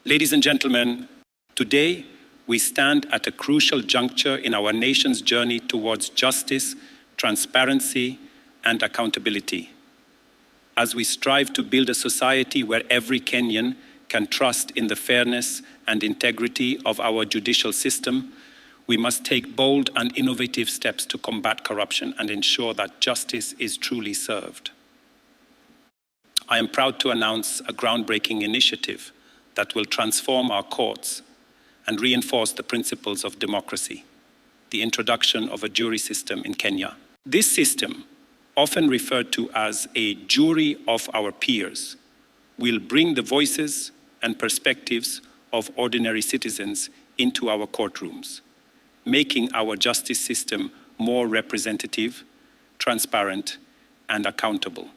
Ladies and gentlemen, today we stand at a crucial juncture in our nation's journey towards justice, transparency, and accountability. As we strive to build a society where every Kenyan can trust in the fairness and integrity of our judicial system, we must take bold and innovative steps to combat corruption and ensure that justice is truly served. I am proud to announce a groundbreaking initiative that will transform our courts and reinforce the principles of democracy, the introduction of a jury system in Kenya. This system, often referred to as a jury of our peers, will bring the voices and perspectives of ordinary citizens into our courtrooms, making our justice system more representative, transparent, and accountable.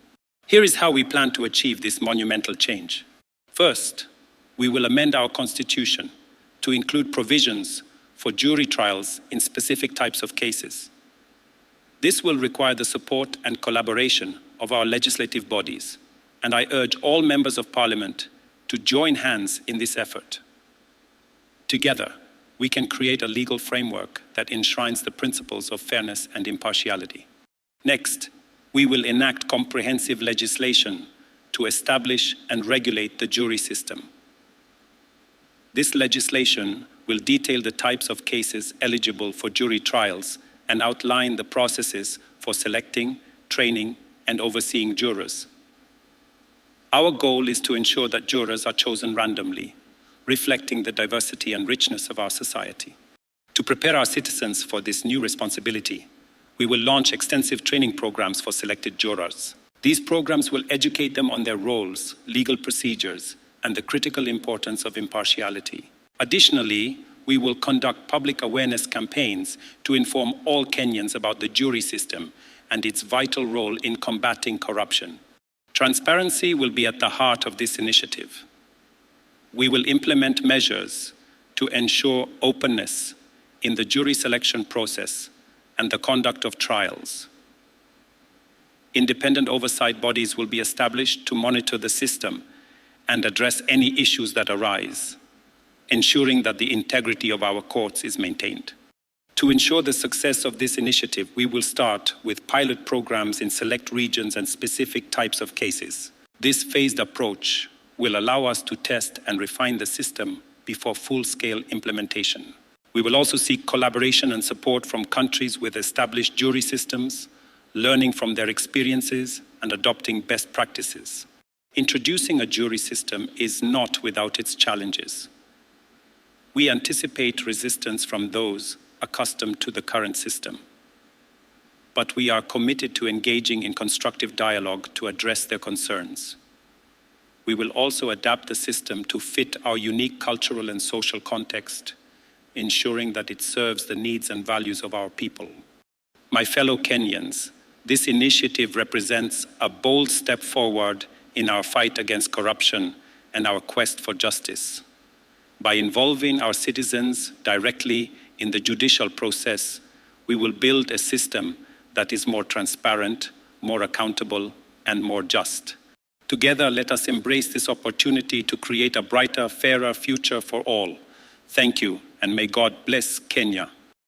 Here is how we plan to achieve this monumental change. First, we will amend our constitution to include provisions for jury trials in specific types of cases. This will require the support and collaboration of our legislative bodies, and I urge all members of Parliament to join hands in this effort. Together, we can create a legal framework that enshrines the principles of fairness and impartiality. Next, we will enact comprehensive legislation to establish and regulate the jury system. This legislation will detail the types of cases eligible for jury trials and outline the processes for selecting, training, and overseeing jurors. Our goal is to ensure that jurors are chosen randomly, reflecting the diversity and richness of our society. To prepare our citizens for this new responsibility, we will launch extensive training programs for selected jurors. These programs will educate them on their roles, legal procedures, and the critical importance of impartiality. Additionally, we will conduct public awareness campaigns to inform all Kenyans about the jury system and its vital role in combating corruption. Transparency will be at the heart of this initiative. We will implement measures to ensure openness in the jury selection process and the conduct of trials. Independent oversight bodies will be established to monitor the system and address any issues that arise, ensuring that the integrity of our courts is maintained. To ensure the success of this initiative, we will start with pilot programs in select regions and specific types of cases. This phased approach will allow us to test and refine the system before full-scale implementation. We will also seek collaboration and support from countries with established jury systems, learning from their experiences and adopting best practices. Introducing a jury system is not without its challenges. We anticipate resistance from those accustomed to the current system, but we are committed to engaging in constructive dialogue to address their concerns. We will also adapt the system to fit our unique cultural and social context, ensuring that it serves the needs and values of our people. My fellow Kenyans, this initiative represents a bold step forward in our fight against corruption and our quest for justice. By involving our citizens directly in the judicial process, we will build a system that is more transparent, more accountable, and more just. Together, let us embrace this opportunity to create a brighter, fairer future for all. Thank you, and may God bless Kenya.